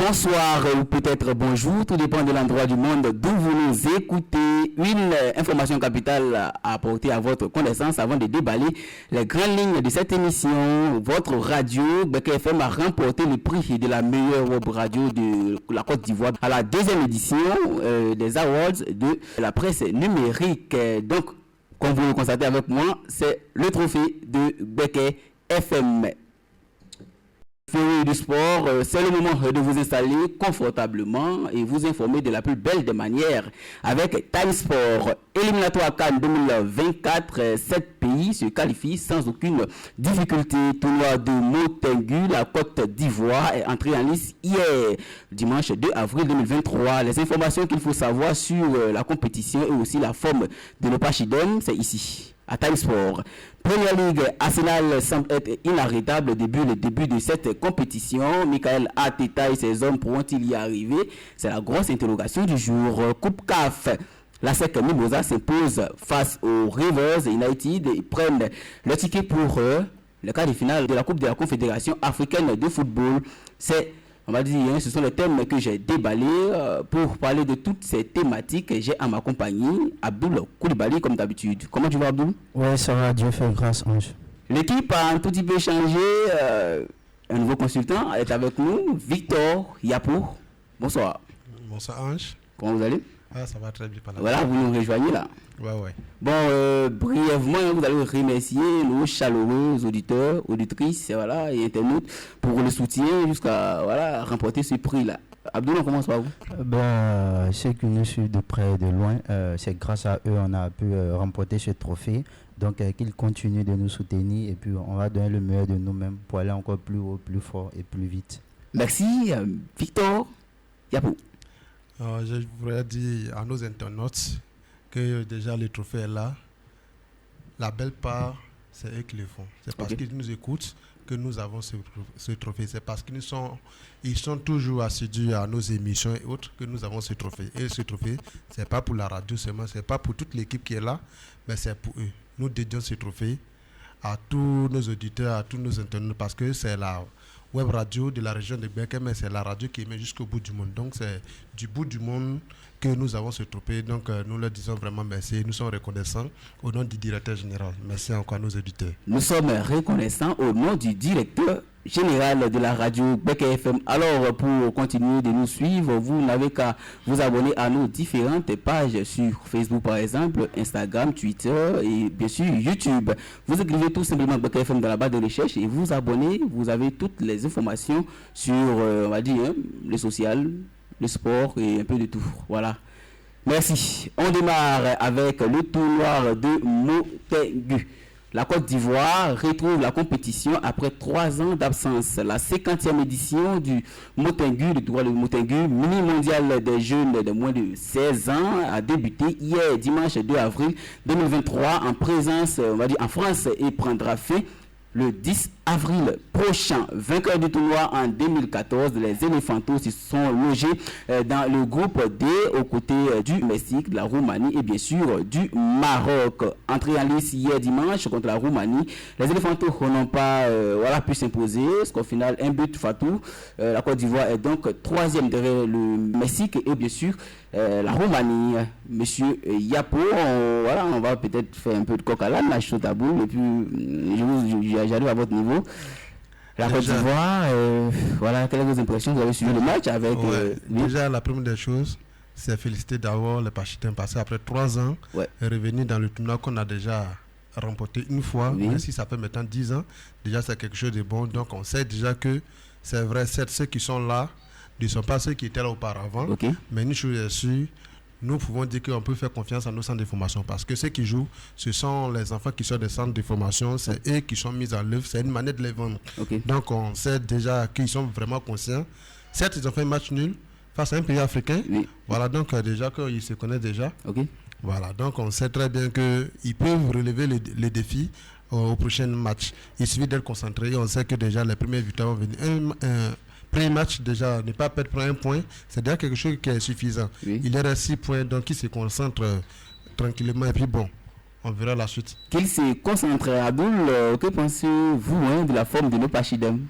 bonsoir ou peut-être bonjour, tout dépend de l'endroit du monde d'où vous nous écoutez. Une information capitale à apporter à votre connaissance avant de déballer les grandes lignes de cette émission. Votre radio, Beka FM, a remporté le prix de la meilleure web radio de la Côte d'Ivoire à la deuxième édition des Awards de la presse numérique. Donc, comme vous le constatez avec moi, c'est le trophée de Beka FM. Du sport, c'est le moment de vous installer confortablement et vous informer de la plus belle des manières avec Time Sport. Éliminatoire CAN 2024, 7 pays se qualifient sans aucune difficulté. Tournoi de Motengui, la Côte d'Ivoire est entré en lice hier, dimanche 2 avril 2023. Les informations qu'il faut savoir sur la compétition et aussi la forme de l'Opachidom, c'est ici, à Time Sport. Première Ligue, Arsenal semble être inarrêtable depuis le début de cette compétition. Michael Arteta et ses hommes pourront-ils y arriver? C'est la grosse interrogation du jour. Coupe CAF, la SEC Mimosa s'impose face aux Rivers United. Ils prennent le ticket pour le quart de finale de la Coupe de la Confédération africaine de football. On va dire, ce sont les thèmes que j'ai déballés. Pour parler de toutes ces thématiques, j'ai à ma compagnie Abdoul Koulibaly, comme d'habitude. Comment tu vas, Abdoul? Oui, ça va, Dieu fait grâce, Ange. L'équipe a un tout petit peu changé. Un nouveau consultant est avec nous, Victor Yapou. Bonsoir. Bonsoir, Ange. Comment vous allez? Ah, ça va très bien. Voilà, vous nous rejoignez là. Ouais. Bon, brièvement, vous allez remercier nos chaleureux auditeurs, auditrices, voilà, et internautes pour le soutien jusqu'à remporter ce prix-là. Abdoul, on commence par vous. Ceux qui nous suivent de près et de loin, c'est grâce à eux on a pu remporter ce trophée. Donc, qu'ils continuent de nous soutenir et puis on va donner le meilleur de nous-mêmes pour aller encore plus haut, plus fort et plus vite. Merci, Victor Yapou. Je voudrais dire à nos internautes que déjà le trophée est là. La belle part, c'est eux qui le font. C'est parce qu'ils nous écoutent que nous avons ce trophée. C'est parce qu'ils sont toujours assidus à nos émissions et autres que nous avons ce trophée. Et ce trophée, ce n'est pas pour la radio seulement, ce n'est pas pour toute l'équipe qui est là, mais c'est pour eux. Nous dédions ce trophée à tous nos auditeurs, à tous nos internautes, parce que c'est la web radio de la région de Beka, mais c'est la radio qui émet jusqu'au bout du monde. Donc c'est du bout du monde que nous avons ce trophée. Donc nous leur disons vraiment merci. Nous sommes reconnaissants au nom du directeur général. Merci encore à nos auditeurs. Nous sommes reconnaissants au nom du directeur général de la radio Beka FM. Alors, pour continuer de nous suivre, vous n'avez qu'à vous abonner à nos différentes pages sur Facebook par exemple, Instagram, Twitter et bien sûr YouTube. Vous écrivez tout simplement Beka FM dans la barre de recherche et vous abonnez. Vous avez toutes les informations sur, on va dire, le social, le sport et un peu de tout. Voilà. Merci. On démarre avec le tournoi de Motengui. La Côte d'Ivoire retrouve la compétition après 3 ans d'absence. La 50e édition du Motengui, le tournoi de Motengui, mini-mondial des jeunes de moins de 16 ans, a débuté hier, dimanche 2 avril 2023, en présence, on va dire, en France, et prendra fin le 10 avril prochain. Vainqueur du tournoi en 2014, les Éléphantos se sont logés dans le groupe D aux côtés du Mexique, de la Roumanie et bien sûr du Maroc. Entré en lice hier dimanche contre la Roumanie, les Éléphantos n'ont pas pu s'imposer, parce qu'au final, un but fatou. La Côte d'Ivoire est donc 3e derrière le Mexique et bien sûr la Roumanie. Monsieur Yapo, on va peut-être faire un peu de coq à l'âne, la chute à boule, et puis j'arrive à votre niveau. La Côte d'Ivoire, quelles sont vos impressions? Vous avez suivi le match avec... Déjà, la première des choses, c'est féliciter d'abord les Pachitins parce qu'après 3 ans, revenir dans le tournoi qu'on a déjà remporté une fois, même si ça fait maintenant 10 ans, déjà c'est quelque chose de bon. Donc on sait déjà que c'est vrai, ceux qui sont là ne sont pas ceux qui étaient là auparavant, mais une chose est sûre, nous pouvons dire qu'on peut faire confiance à nos centres de formation parce que ceux qui jouent, ce sont les enfants qui sont des centres de formation, c'est eux qui sont mis en œuvre, c'est une manière de les vendre. Donc on sait déjà qu'ils sont vraiment conscients. Certes, ils ont fait un match nul face à un pays africain, voilà, donc déjà qu'ils se connaissent déjà. Voilà, donc on sait très bien qu'ils peuvent relever les défis au prochain match. Il suffit d'être concentré et on sait que déjà les premières victoires vont venir. Premier match, déjà, ne pas perdre pour 1 point, c'est déjà quelque chose qui est suffisant. Il y a 6 points, donc il se concentre tranquillement. Et puis bon, on verra la suite. Qu'il se concentre, Abdoul, que pensez-vous de la forme de nos Pachidem?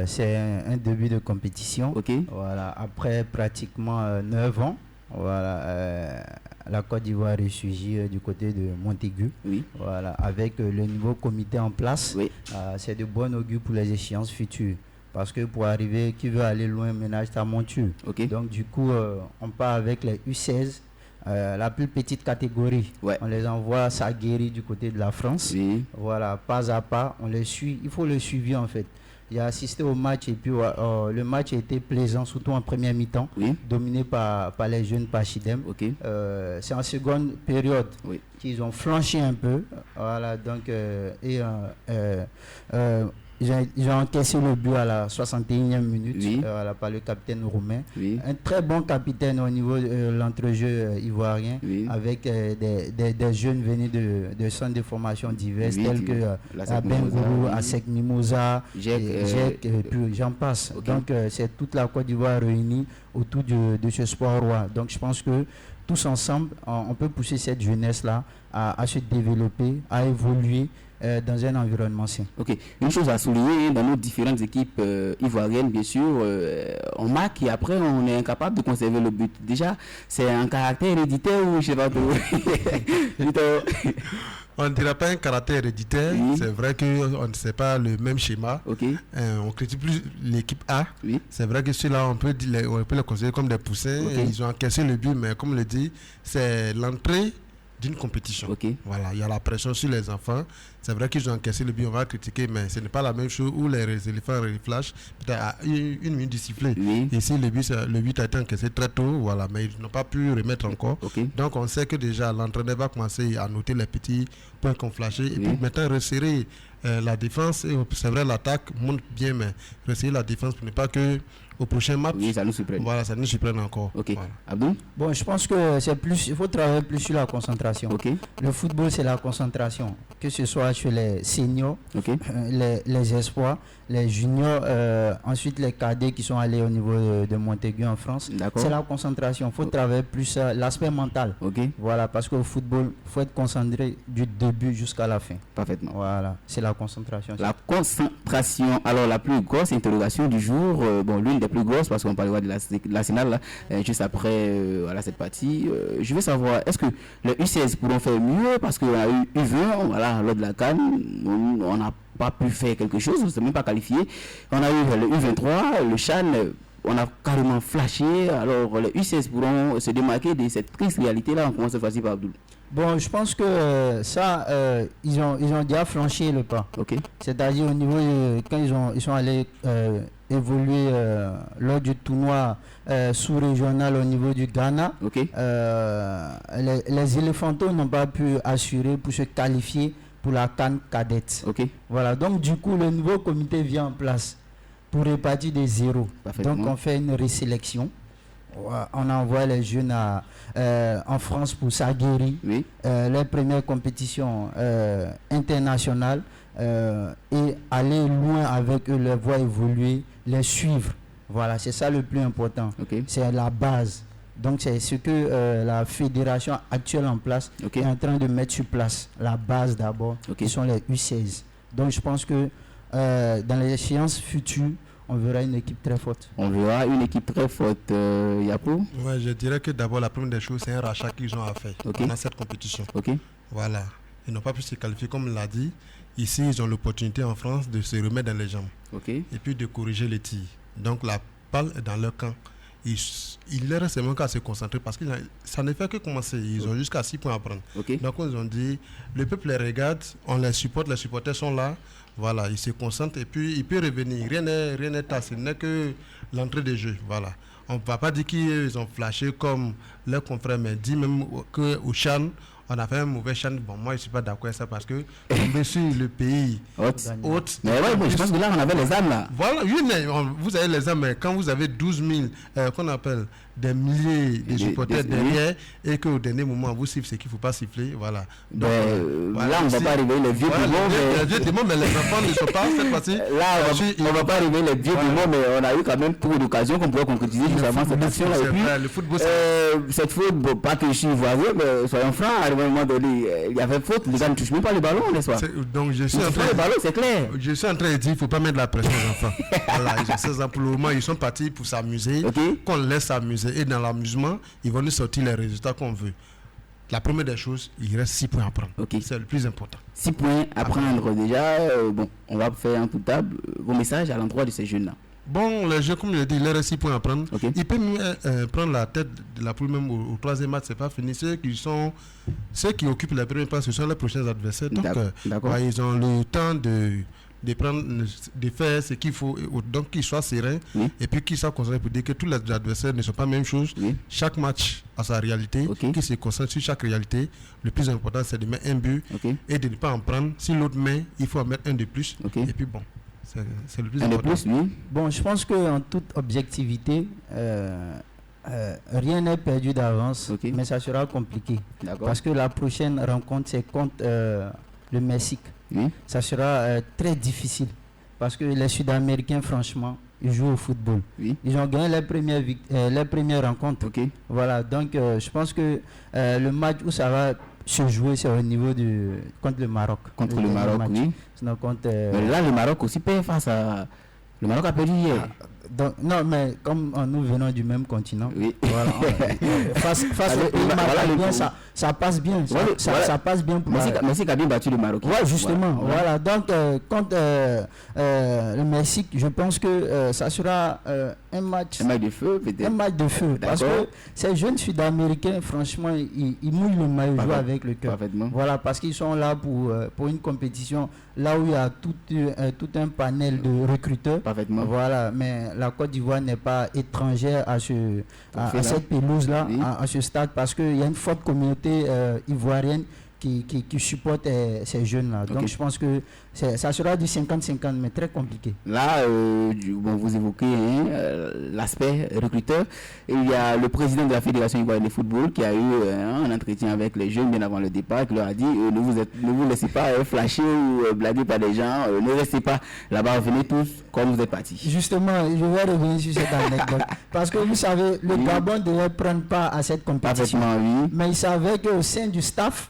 C'est un début de compétition. Okay. Voilà, après pratiquement 9 ans, voilà, la Côte d'Ivoire ressurgit du côté de Montaigu. Oui. Voilà, avec le nouveau comité en place, oui. C'est de bon augure pour les échéances futures. Parce que pour arriver, qui veut aller loin ménage ta monture. Okay. Donc du coup, on part avec les U16. La plus petite catégorie, ouais. On les envoie à Sagueri du côté de la France. Oui. Voilà, pas à pas, on les suit. Il faut le suivi en fait. J'ai assisté au match et puis le match a été plaisant, surtout en première mi-temps, oui. dominé par les jeunes Pachidem. Okay. C'est en seconde période oui. qu'ils ont flanché un peu. Voilà, donc ils ont encaissé le but à la 61e minute, oui. Par le capitaine roumain. Oui. Un très bon capitaine au niveau de l'entrejeu ivoirien, oui. avec des jeunes venus de centres de formation divers, oui, tels que Bengourou, Asec Mimosa, Jek, et puis j'en passe. Okay. Donc c'est toute la Côte d'Ivoire réunie autour de ce sport roi. Donc je pense que tous ensemble, on peut pousser cette jeunesse-là à se développer, à évoluer dans un environnement sain. Ok. Une chose à souligner, dans nos différentes équipes ivoiriennes, bien sûr, on marque et après on est incapable de conserver le but. Déjà, c'est un caractère héréditaire ou je sais pas trop. On ne dirait pas un caractère héréditaire. Oui. C'est vrai qu'on ne sait pas le même schéma. Okay. On critique plus l'équipe A. Oui. C'est vrai que ceux-là, on peut les considérer comme des poussins. Okay. Ils ont encaissé le but, mais comme le dit, c'est l'entrée d'une compétition. Okay. Voilà, il y a la pression sur les enfants. C'est vrai qu'ils ont encaissé le but, on va critiquer, mais ce n'est pas la même chose où les éléphants reflashent peut-être à une minute du sifflet. Oui. Ici, le but a été encaissé très tôt, voilà, mais ils n'ont pas pu remettre encore. Okay. Donc, on sait que déjà l'entraîneur va commencer à noter les petits points qu'on flashait. Et puis maintenant, resserrer la défense. Et c'est vrai, l'attaque monte bien, mais resserrer la défense pour ne pas que au prochain match, oui, ça nous surprenne. Voilà, ça nous surprenne encore. Ok. Voilà. Abdou? Bon, je pense que c'est plus, il faut travailler plus sur la concentration. Okay. Le football, c'est la concentration, que ce soit chez les seniors, okay. Les espoirs, les juniors, ensuite les cadets qui sont allés au niveau de Montaigu en France. C'est la concentration. Il faut travailler plus l'aspect mental. Okay. Voilà, parce qu'au football, il faut être concentré du début jusqu'à la fin. Parfaitement. Voilà, c'est la concentration. La concentration. Alors, la plus grosse interrogation du jour, bon, l'une des plus grosses, parce qu'on parlera de la finale juste après voilà, cette partie. Je veux savoir, est-ce que les U16 pourront faire mieux? Parce qu'on a eu U20, voilà, lors de la CAN, on n'a pas pu faire quelque chose, on ne s'est même pas qualifié. On a eu le U23, le CHAN, on a carrément flashé. Alors, les U16 pourront se démarquer de cette triste réalité-là. On commence cette fois-ci par Abdoul. Bon, je pense que ça, ils ont déjà franchi le pas. Okay. C'est-à-dire au niveau quand ils sont allés évoluer lors du tournoi sous-régional au niveau du Ghana. Okay. Les éléphantaux n'ont pas pu assurer pour se qualifier pour la CAN cadette. Okay. Voilà, donc du coup, le nouveau comité vient en place pour répartir des zéros. Donc on fait une résélection. On envoie les jeunes en France pour Sagueri, oui. Les premières compétitions internationales et aller loin avec eux, les voir évoluer, les suivre. Voilà, c'est ça le plus important. Okay. C'est la base. Donc c'est ce que la fédération actuelle en place est en train de mettre sur place. La base d'abord, qui sont les U16. Donc je pense que dans les échéances futures, on verra une équipe très forte. On verra une équipe très forte, Yapo. Ouais, je dirais que d'abord, la première des choses, c'est un rachat qu'ils ont à faire dans cette compétition. Voilà. Ils n'ont pas pu se qualifier, comme on l'a dit. Ici, ils ont l'opportunité en France de se remettre dans les jambes. Et puis de corriger les tirs. Donc, la balle est dans leur camp. Il leur reste seulement qu'à se concentrer parce que ça ne fait que commencer. Ils ont jusqu'à 6 points à prendre. Donc, ils ont dit, le peuple les regarde, on les supporte, les supporters sont là. Voilà, ils se concentrent et puis il peut revenir. Rien n'est tassé, ce n'est que l'entrée des jeux. Voilà. On ne va pas dire qu'ils ont flashé comme leurs confrères, mais dit même qu'au CHAN, on a fait un mauvais CHAN. Bon, moi, je ne suis pas d'accord avec ça parce que bien sûr, le pays haute. Mais ouais, je pense que là, on avait les âmes là. Voilà, oui, mais vous avez les âmes, mais quand vous avez 12 000, qu'on appelle des milliers de supporters derrière, et qu'au dernier moment, vous sifflez ce qu'il ne faut pas siffler, voilà. Donc, là, on ne va pas arriver les vieux démons. Les vieux démons, mais les enfants ne sont pas cette fois-ci. Là, on ne va pas arriver les vieux démons, mais on a eu quand même beaucoup d'occasions qu'on pourrait concrétiser juste avant cette action-là. Et puis, le football, cette faute, pas que je suis voisin, mais soyons francs, un moment donné, il y avait faute, les gars ne touchent même pas le ballon, n'est-ce pas? Donc je suis en train le ballon, c'est clair. Je suis en train de dire, il ne faut pas mettre de la pression aux enfants. Voilà, ils ont 16 ans pour le moment, ils sont partis pour s'amuser. Qu'on laisse s'amuser. Et dans l'amusement, ils vont nous sortir les résultats qu'on veut. La première des choses, il reste 6 points à prendre. C'est le plus important. 6 points à prendre déjà. Bon, on va faire un tout table. Vos messages à l'endroit de ces jeunes-là. Bon, les jeux, comme je l'ai dit, il reste 6 points à prendre. Il peut prendre la tête de la poule même au troisième match, c'est pas fini. Ceux qui occupent les premiers pas, ce sont les prochains adversaires. Donc, ils ont le temps de faire ce qu'il faut, donc qu'ils soient sereins et puis qu'ils soient concentrés pour dire que tous les adversaires ne sont pas la même chose. Chaque match a sa réalité, qu'ils se concentrent sur chaque réalité. Le plus important, c'est de mettre un but et de ne pas en prendre. Si l'autre met, il faut en mettre un de plus. Et puis bon, c'est le plus important. Bon, je pense qu'en toute objectivité, rien n'est perdu d'avance, mais ça sera compliqué. Parce que la prochaine rencontre, c'est contre le Mexique. Ça sera très difficile parce que les Sud-Américains, franchement, ils jouent au football. Ils ont gagné les premières rencontres. Voilà, donc je pense que le match où ça va se jouer, c'est au niveau contre le Maroc. Contre le Maroc, oui. Sinon, mais là, le Maroc aussi perd face à... Le Maroc a perdu hier. Donc, non, mais comme nous venons du même continent, voilà, face au pays marocain, ça passe bien. Ça passe bien pour Mexique a bien battu le Maroc. Ouais, justement. Voilà. Donc, contre le Mexique, je pense que ça sera un match de feu, peut-être. Un match de feu. Parce que ces jeunes Sud-Américains, franchement, ils mouillent le maillot, jouent avec le cœur. Voilà, parce qu'ils sont là pour une compétition, là où il y a tout un panel de recruteurs. Voilà, mais la Côte d'Ivoire n'est pas étrangère à cette pelouse-là, à ce stade, parce qu'il y a une forte communauté ivoirienne qui supporte ces jeunes-là. Donc je pense que ça sera du 50-50, mais très compliqué. Là, vous évoquez l'aspect recruteur. Il y a le président de la Fédération ivoirienne de football qui a eu un entretien avec les jeunes bien avant le départ, qui leur a dit ne vous laissez pas flasher ou blaguer par des gens, ne restez pas là-bas, venez tous comme vous êtes partis. Justement, je vais revenir sur cette anecdote. Parce que vous savez, le Gabon devait prendre part à cette compétition. Mais il savait qu'au sein du staff,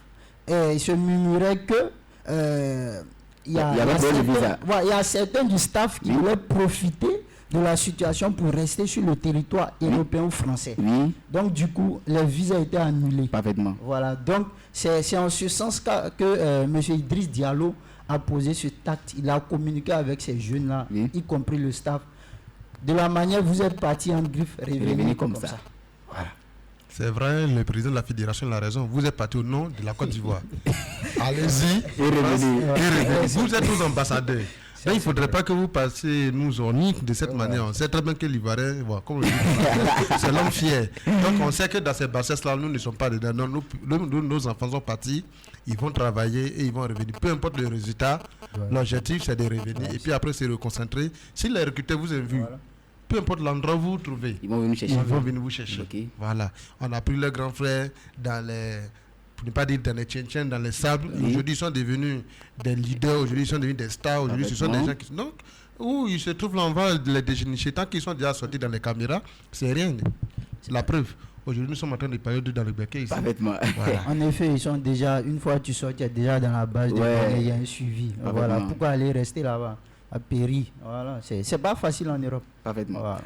il se murmurait que il y a certains du staff qui voulaient profiter de la situation pour rester sur le territoire européen ou français. Donc du coup, les visas étaient annulés. Voilà. Donc c'est en ce sens que M. Idriss Diallo a posé ce acte. Il a communiqué avec ces jeunes-là, y compris le staff. De la manière vous êtes partis en griffe, revenez comme ça. Voilà. C'est vrai, le président de la fédération a raison. Vous êtes parti au nom de la Côte d'Ivoire. Allez-y et revenez. Vous êtes nos ambassadeurs. Donc, il ne faudrait pas que vous passiez nous orniques de cette manière. On sait très bien que l'Ivoirien, comme le dit, c'est l'homme fier. Donc on sait que dans ces bassesses-là, nous ne sommes pas dedans. Nos enfants sont partis, ils vont travailler et ils vont revenir. Peu importe le résultat, l'objectif c'est de revenir et puis après se reconcentrer. Si les recruteurs vous ont vu, peu importe l'endroit où vous vous trouvez, ils vont venir vous chercher. Voilà. On a pris leurs grands frères dans les, pour ne pas dire dans les tchétchènes, dans les sables. Aujourd'hui, ils sont devenus des leaders. Aujourd'hui, ils sont devenus des stars. Aujourd'hui, ce sont des gens qui... Donc, où ils se trouvent là, on va les dénicher. Tant qu'ils sont déjà sortis dans les caméras, c'est rien. C'est la preuve. Aujourd'hui, nous sommes en train de parler dans le béquet ici. Voilà. En effet, ils sont déjà... Une fois que tu sors, tu es déjà dans la base. Il y a un suivi. Voilà. Pourquoi aller rester là-bas à Péry? Voilà. C'est pas facile en Europe. Voilà.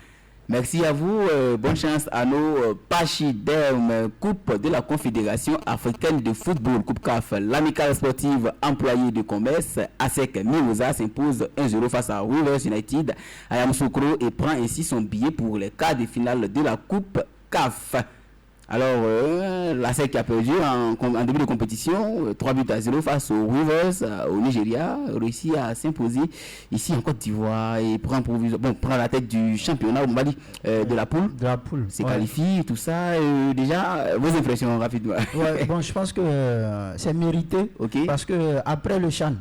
Merci à vous. Bonne chance à nos pachydermes. Coupe de la Confédération africaine de football, Coupe CAF. L'amicale sportive employée de commerce, ASEC Mimosa, s'impose 1-0 face à Rivers United à Yamoussoukro et prend ainsi son billet pour les quarts de finale de la Coupe CAF. Alors, l'ASEC a perdu en début de compétition, 3-0 face aux Rivers au Nigeria, réussit à s'imposer ici en Côte d'Ivoire et prend la tête du championnat, on va dire, de la poule. C'est qualifié, tout ça. Déjà, vos impressions rapidement. Bon, je pense que c'est mérité, parce que après le CHAN,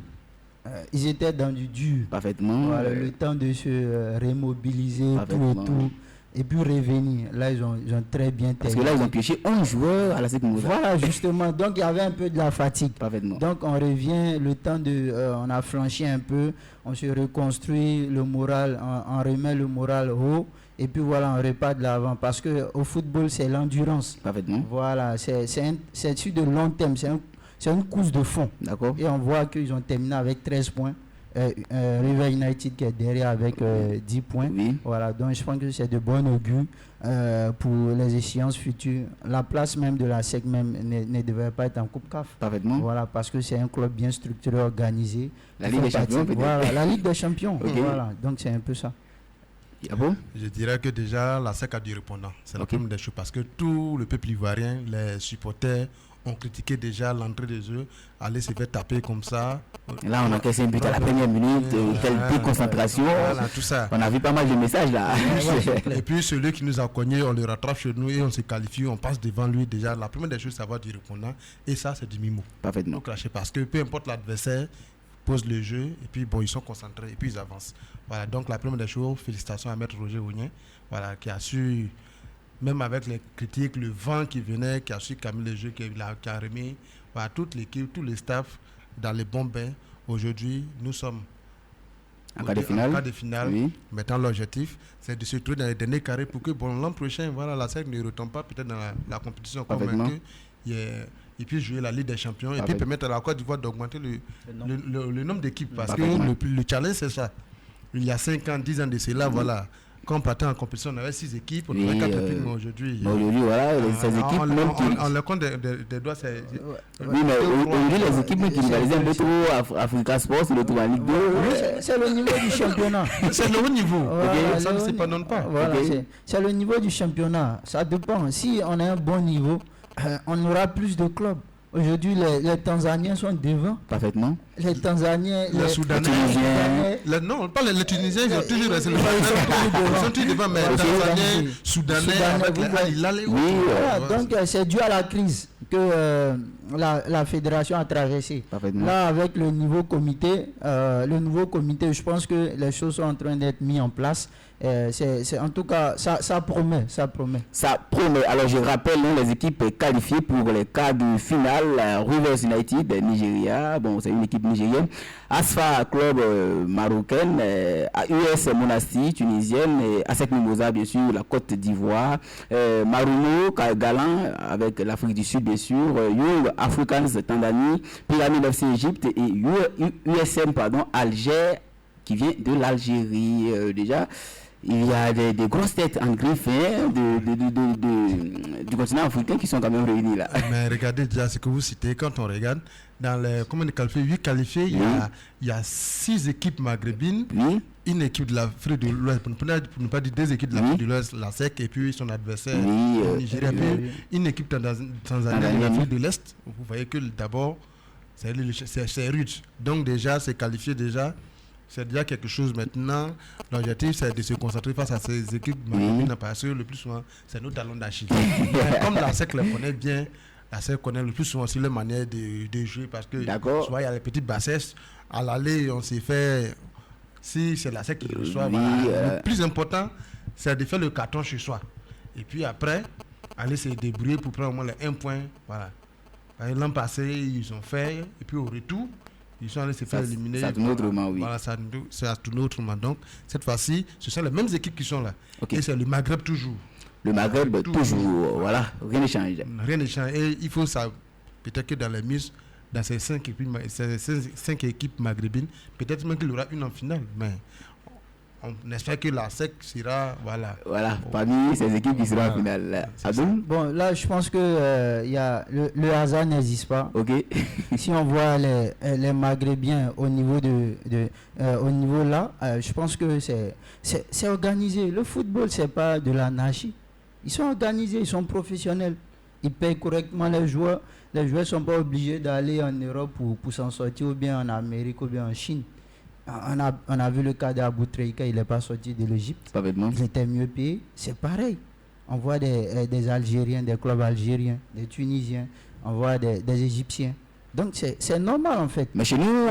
ils étaient dans du dur. Voilà, le temps de se remobiliser, tout. Et puis revenir, là ils ont très bien terminé. Parce que là ils ont pioché 11 joueurs à la seconde. Voilà, justement, donc il y avait un peu de la fatigue. Donc on revient, le temps on a flanchi un peu, on se reconstruit le moral, on remet le moral haut Et puis voilà, on repart de l'avant. Parce qu'au football, c'est l'endurance. Parfaitement. Voilà, c'est sur de long terme. C'est une course de fond. D'accord. Et on voit qu'ils ont terminé avec 13 points. River United qui est derrière avec 10 points. Oui. Voilà, donc je pense que c'est de bon augure pour les échéances futures. La place même de la SEC même ne devrait pas être en Coupe CAF. Parfaitement. Voilà, parce que c'est un club bien structuré, organisé. La Ligue des Champions, peut-être. Voilà, la Ligue des Champions. Okay. Voilà, donc c'est un peu ça. Ah bon? Je dirais que déjà la SEC a du répondant. C'est la première des choses parce que tout le peuple ivoirien, les supporters ont critiqué déjà l'entrée des jeux, aller se faire taper comme ça. Là, on a cassé un but à la première minute, quelle déconcentration. Voilà, tout ça. On a vu pas mal de messages là. Et puis celui qui nous a cogné, on le rattrape chez nous et on se qualifie, on passe devant lui déjà. La première des choses, c'est avoir du répondant. Et ça, c'est du mimo. Parfaitement. Donc, lâcher parce que peu importe l'adversaire, pose le jeu et puis bon, ils sont concentrés et puis ils avancent. Voilà, donc la première des choses, félicitations à Maître Roger Ounien, voilà, qui a su, même avec les critiques, le vent qui venait, qui a su calmer le jeu, qui a remis voilà, toute l'équipe, tous les staffs dans les bons bains. Aujourd'hui, nous sommes en quart de finale. Oui. Maintenant, l'objectif, c'est de se trouver dans les derniers carrés pour que bon, l'an prochain, voilà, la SEC ne retombe pas peut-être dans la compétition convaincue. Et puis jouer la Ligue des Champions et puis permettre à la Côte d'Ivoire d'augmenter le nombre d'équipes. Parce que le challenge, c'est ça. Il y a 5 ans, 10 ans de cela, voilà. Quand on partait en compétition, on avait 6 équipes, on avait 4 équipes, mais aujourd'hui... Aujourd'hui, voilà, ces équipes... On le compte des doigts, c'est... Oui, mais aujourd'hui, les équipes qui rivalisaient un peu trop, Africa Sports, c'est le tour en Ligue 2. C'est le niveau du championnat. C'est le haut niveau. Voilà, ça ne s'épanouit pas. Voilà, c'est le niveau du championnat. Ça dépend. Si on a un bon niveau, on aura plus de clubs. Aujourd'hui, les Tanzaniens sont devant. Parfaitement. Les Tanzaniens, les Soudanais. Non, pas les Tunisiens, ils ont toujours resté. Ils sont tous devant, mais les Tanzaniens, Soudanais, oui, donc c'est dû à la crise que la fédération a traversée. Là, avec le nouveau comité, je pense que les choses sont en train d'être mises en place. C'est en tout cas, ça promet. Ça promet. Alors, je rappelle les équipes qualifiées pour les quarts de finale. Rivers United, Nigeria. Bon, c'est une équipe nigérienne. Asfa Club marocaine. US Monastir, tunisienne. ASEC Mimosa, bien sûr, la Côte d'Ivoire. Marumo, Galan, avec l'Afrique du Sud, bien sûr. Young Africans, Tanzanie. Pyramide FC Égypte. Et USM, Alger, qui vient de l'Algérie. Déjà, il y a des grosses têtes en griffe du continent africain qui sont quand même réunies là. Mais regardez déjà ce que vous citez, quand on regarde, dans les 8 qualifiés, il y a 6 équipes maghrébines, une équipe de l'Afrique de l'Ouest, pour ne pas dire 2 équipes de l'Afrique de l'Ouest, la SEC, et puis son adversaire, le Nigeria, puis une équipe tanzanienne de l'Afrique de l'Est. Vous voyez que d'abord, c'est rude. Donc déjà, c'est qualifié déjà. C'est déjà quelque chose maintenant. L'objectif, c'est de se concentrer face à ces équipes maghrébines parce que le plus souvent, c'est nos talons d'Achille. Comme la SEC les connaît bien, la SEC connaît le plus souvent aussi leur manière de jouer parce que souvent il y a les petites bassesses. À l'aller, on s'est fait. Si c'est la SEC qui reçoit, le plus important, c'est de faire le carton chez soi. Et puis après, aller se débrouiller pour prendre au moins les 1 point. Voilà. L'an passé, ils ont fait, et puis au retour, ils sont allés se faire éliminer. Ça tourne autrement, oui. Voilà, ça tourne autrement. Donc, cette fois-ci, ce sont les mêmes équipes qui sont là. Et c'est le Maghreb toujours. Le Maghreb toujours. Voilà, rien ne change. Rien ne change. Et il faut ça, peut-être que dans les mises, dans ces 5 équipes maghrébines, peut-être même qu'il y aura une en finale. Mais on espère que la SEC sera, voilà, parmi ces équipes qui seront en finale. Bon, là, je pense que le hasard n'existe pas. Si on voit les Maghrébiens au niveau au niveau là, je pense que c'est organisé. Le football, c'est pas de l'anarchie. Ils sont organisés, ils sont professionnels. Ils payent correctement les joueurs. Les joueurs ne sont pas obligés d'aller en Europe pour s'en sortir, ou bien en Amérique, ou bien en Chine. On a vu le cas d'Abou Treika, il n'est pas sorti de l'Égypte. Il était mieux payé. C'est pareil. On voit des Algériens, des clubs algériens, des Tunisiens, on voit des Égyptiens. Donc c'est normal en fait. Mais chez nous,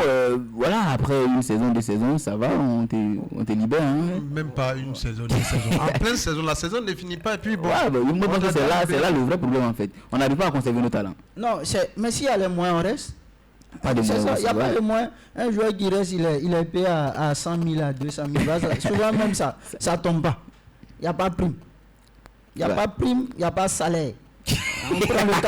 après une saison, 2 saisons, ça va, on te libère. Hein? Même pas une saison, 2 saisons. En pleine saison, la saison ne finit pas et puis bon. C'est là le vrai problème en fait. On n'arrive pas à conserver nos talents. Non, mais s'il y a les moyens, on reste. Pas de moyens. Il n'y a pas de moyens. Un joueur qui reste, il est payé à 100 000, à 200 000. Souvent même ça ne tombe pas. n'y a pas prime. Il n'y a pas prime, il n'y a pas salaire. On prend le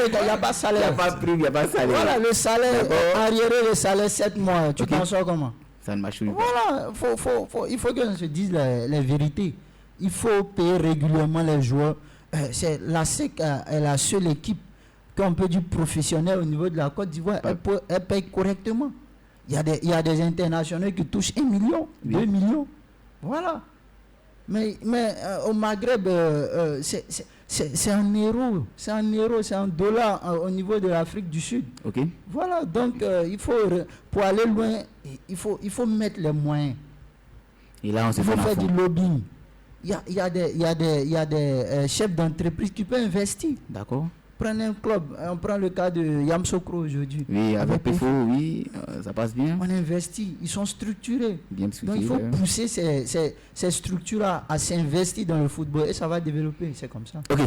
cas, il n'y a pas salaire. Il n'y a pas prime, il n'y a pas salaire. Voilà, le salaire, arriéré le salaire 7 mois, tu t'en sors comment? Ça ne marche pas. Voilà, il faut qu'on se dise les vérités. Il faut payer régulièrement les joueurs. La SEC est la seule équipe qu'on peut dire professionnelle au niveau de la Côte d'Ivoire. Elle paye correctement. Il y a des internationaux qui touchent 1 million, 2 millions. Voilà. Mais au Maghreb, c'est un euro, c'est un dollar au niveau de l'Afrique du Sud. Okay. Voilà, donc pour aller loin, il faut mettre les moyens. Et là, on se il faut faire du lobbying. Il y a des chefs d'entreprise qui peuvent investir. D'accord. Prenez un club, on prend le cas de Yamoussoukro aujourd'hui. Oui, avec PFO, oui, ça passe bien. On investit, ils sont structurés. Bien structurés. Donc il faut pousser ces structures à s'investir dans le football et ça va développer, c'est comme ça. Ok,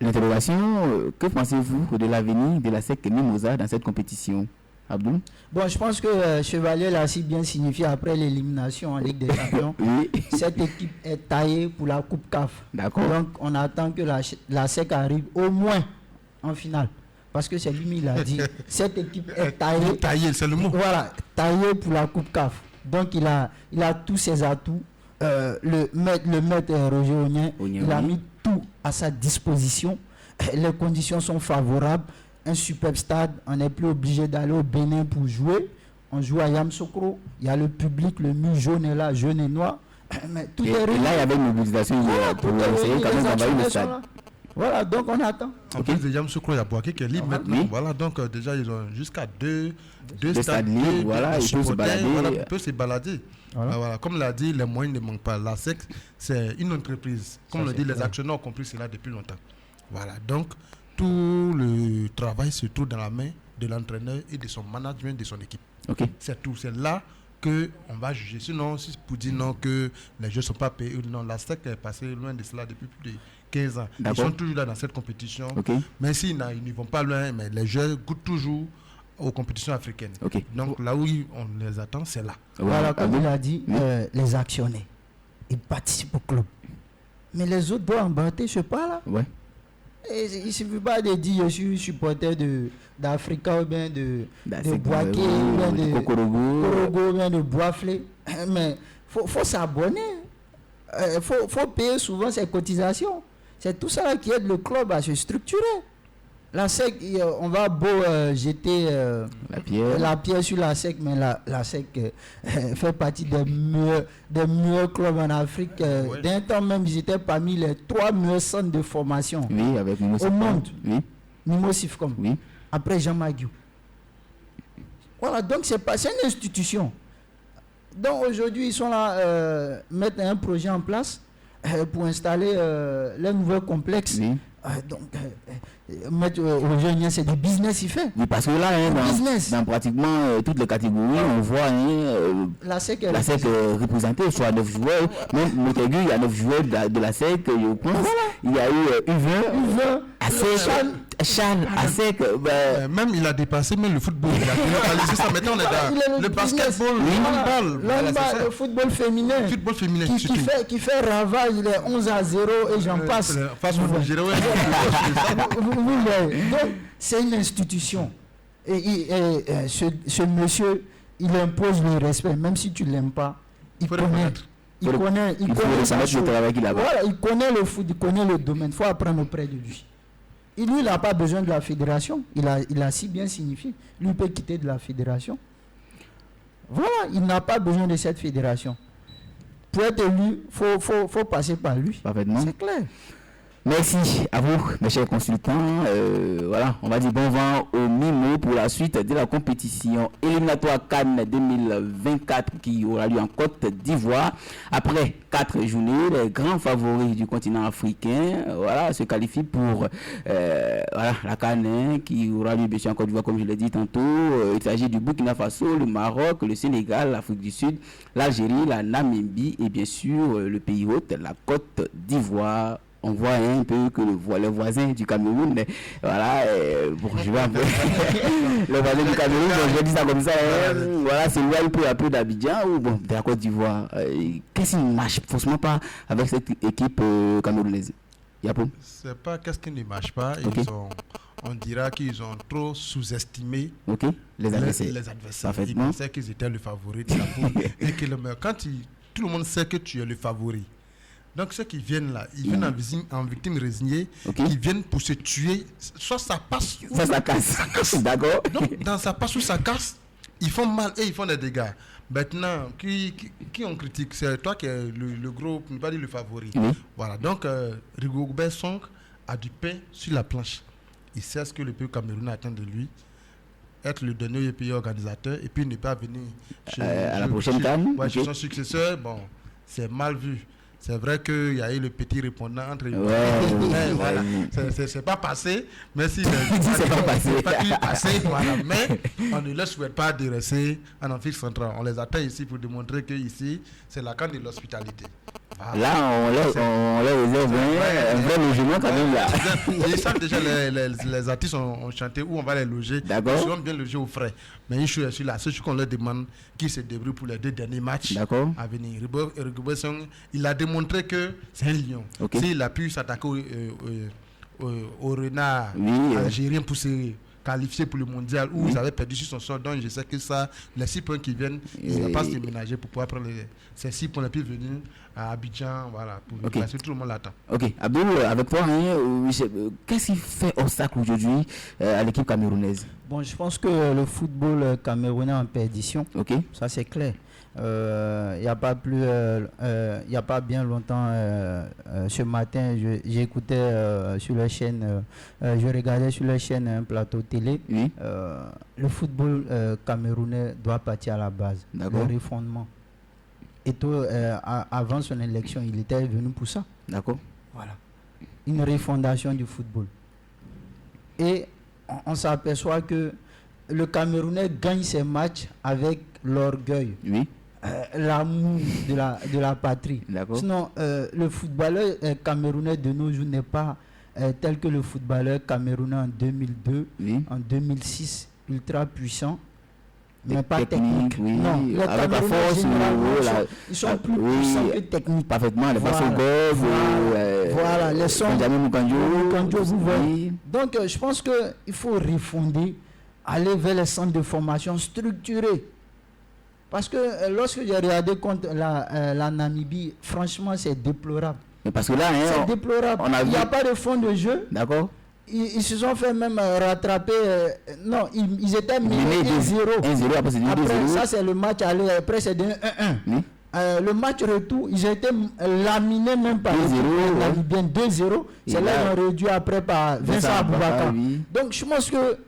l'interrogation, que pensez-vous de l'avenir de la SEC Mimosa dans cette compétition, Abdou? Bon, je pense que Chevalier l'a si bien signifié après l'élimination en Ligue des Champions. Oui. Cette équipe est taillée pour la Coupe CAF. D'accord. Donc on attend que la SEC arrive au moins en finale. Parce que c'est lui qui l'a dit. Cette équipe est taillée. Taillée, c'est le mot. Voilà, taillée pour la Coupe CAF. Donc il a tous ses atouts. Le maître Roger Ognien, il a mis tout à sa disposition. Les conditions sont favorables. Un superbe stade, on n'est plus obligé d'aller au Bénin pour jouer. On joue à Yamoussoukro. Il y a le public, le mur jaune est là, jaune et noir. Mais tout est réuni. Et là, il y avait une mobilisation pour essayer quand même d'envahir le stade. Voilà, donc on attend. En plus de Yamoussoukro, il y a Boaké qui est libre maintenant. Oui. Voilà, donc déjà, ils ont jusqu'à deux stades libres. Voilà, ils peuvent se balader. Voilà, ils peuvent se balader. Voilà. Comme l'a dit, les moyens ne manquent pas. La SEC, c'est une entreprise. Comme le dit, les actionnaires ont compris cela depuis longtemps. Voilà, donc tout le travail se trouve dans la main de l'entraîneur et de son management, de son équipe. Okay. C'est tout. C'est là qu'on va juger. Sinon, si pour dire non, que les jeux ne sont pas payés, non, la SEC est passée loin de cela depuis plus de 15 ans. Ils sont toujours là dans cette compétition. Okay. Mais s'ils ne vont pas loin, mais les jeux goûtent toujours aux compétitions africaines. Okay. Donc là où on les attend, c'est là. Voilà, comme il a dit, les actionnaires, ils participent au club. Mais les autres doivent embarquer, je sais pas là. Ouais. Et il ne suffit pas de dire je suis supporter d'Africa ou bien de Boaké ou bien de Korogo ou bien de Boisflé. Mais il faut s'abonner. Il faut payer souvent ses cotisations. C'est tout ça qui aide le club à se structurer. La SEC, on va beau jeter la pierre sur la SEC, mais la SEC fait partie des meilleurs clubs en Afrique. D'un temps même, ils étaient parmi les 3 meilleurs centres de formation avec au monde. Oui. Mimo Sifcom. Oui. Après Jean Maguiou. Voilà, donc c'est une institution. Donc aujourd'hui, ils sont là, mettre un projet en place pour installer le nouveau complexe. Oui. Donc, mettre Roger, c'est du business, il fait. Oui, parce que là, dans pratiquement toutes les catégories, on voit la SEC est représentée, soit 9 joueurs. Même Montaigu, il y a 9 joueurs de la SEC, je pense. Voilà. Il y a eu Uver, Charles, ASEC. Même il a dépassé même le football. Il a délocalisé ça. Maintenant, on est dans le basketball, le handball, le football féminin. Qui fait ravage, il est 11-0 et j'en passe. Donc, c'est une institution. Et ce monsieur, il impose le respect, même si tu ne l'aimes pas. Il connaît le foot, il connaît le domaine. Il faut apprendre auprès de lui. Et lui, il n'a pas besoin de la fédération. Il a si bien signifié. Lui, il peut quitter de la fédération. Voilà, il n'a pas besoin de cette fédération. Pour être élu, il faut passer par lui. C'est clair. Merci à vous, mes chers consultants. Voilà, on va dire bon vent au Mimo pour la suite de la compétition éliminatoire Cannes 2024 qui aura lieu en Côte d'Ivoire. Après 4 journées, les grands favoris du continent africain se qualifient pour la Cannes qui aura lieu bien sûr en Côte d'Ivoire, comme je l'ai dit tantôt. Il s'agit du Burkina Faso, le Maroc, le Sénégal, l'Afrique du Sud, l'Algérie, la Namibie et bien sûr le pays hôte, la Côte d'Ivoire. on voit un peu que le voisin du Cameroun, voilà, bon, je vais un peu, le voisin du Cameroun, bon, je vais dire ça comme ça, voilà, c'est loin peu à peu d'Abidjan ou bon, de la Côte d'Ivoire. Qu'est-ce qui ne marche forcément pas avec cette équipe camerounaise? C'est pas qu'est-ce qui ne marche pas, on dira qu'ils ont trop sous-estimé les adversaires. Ils pensaient qu'ils étaient le favori de la poule. Et que quand tout le monde sait que tu es le favori. Donc ceux qui viennent là, ils viennent en victime résignée, ils viennent pour se tuer. Soit ça passe, soit ça casse. D'accord. Donc dans ça passe ou ça casse, ils font mal et ils font des dégâts. Maintenant, qui on critique? C'est toi qui es le gros, pour ne pas dire le favori. Voilà. Donc Rigobert Song a du pain sur la planche. Il sait ce que le peuple camerounais attend de lui, être le dernier pays organisateur et puis ne pas venir à la prochaine CAN. Chez son successeur, bon, c'est mal vu. C'est vrai qu'il y a eu le petit répondant entre les voilà. C'est pas passé, mais si c'est pas passé, voilà. Mais on ne leur souhaite pas de rester en Afrique centrale. On les attend ici pour démontrer que ici, c'est la CAN de l'hospitalité. Voilà. Là, on les réserve un vrai logement quand même là. Ils savent déjà les artistes ont chanté où on va les loger. Ils seront bien logés au frais. Mais une chose est là, c'est ce qu'on leur demande, qu'ils se débrouillent pour les 2 derniers matchs à venir. Rigobert Song, il a démontré que c'est un lion. S'il a pu s'attaquer au renard algérien pour se qualifié pour le mondial où ils avaient perdu sur son sort, donc je sais que ça, les 6 points qui viennent, ils ne vont pas se ménager pour pouvoir prendre ces 6 points et puis venir à Abidjan, voilà, pour passer, tout le monde l'attend. Ok, Abdul, avec toi, qu'est-ce qui fait obstacle aujourd'hui à l'équipe camerounaise? Bon, je pense que le football camerounais est en perdition, ça c'est clair. Il n'y a pas bien longtemps, ce matin, j'écoutais sur la chaîne, je regardais sur la chaîne un plateau télé. Le football camerounais doit partir à la base, le refondement. Et avant son élection, il était venu pour ça. D'accord. Voilà. Une refondation du football. Et on s'aperçoit que le Camerounais gagne ses matchs avec l'orgueil. L'amour de la patrie. Sinon, le footballeur camerounais de nos jours n'est pas tel que le footballeur camerounais en 2002, en 2006, ultra puissant, mais pas technique. Non, avec la force, ils sont plus puissants que techniques. Parfaitement, les forces au golf, voilà, les sons. Donc, je pense qu'il faut refonder, aller vers les centres de formation structurés. Parce que lorsque j'ai regardé contre la Namibie, franchement, c'est déplorable. Mais parce que là, c'est déplorable. Il n'y a pas de fond de jeu. D'accord. Ils se sont fait même rattraper. Non, ils étaient menés 1-0. 1-0, après, ça, c'est le match aller. Après, c'est 1-1. Le match retour, ils ont été laminés même par les Namibiens 2-0. C'est là qu'ils ont réduit après par Vincent Aboubakar. Donc, je pense que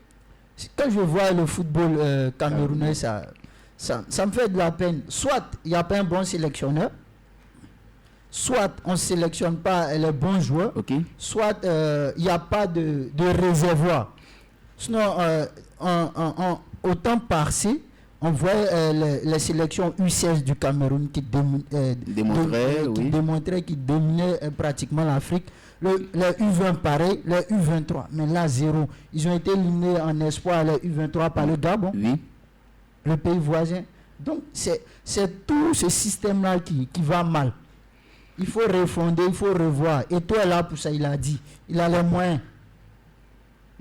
quand je vois le football camerounais, ça me fait de la peine. Soit il n'y a pas un bon sélectionneur, soit on ne sélectionne pas les bons joueurs, soit il n'y a pas de réservoir. Sinon, au temps passé, on voit les sélections U16 du Cameroun qui démontraient qu'ils dominaient pratiquement l'Afrique. Les U20 pareil, les U23, mais là zéro. Ils ont été éliminés en espoir, les U23 par le Gabon. Le pays voisin. Donc, c'est tout ce système-là qui va mal. Il faut refonder, il faut revoir. Et toi, là, pour ça, il a dit. Il a les moyens.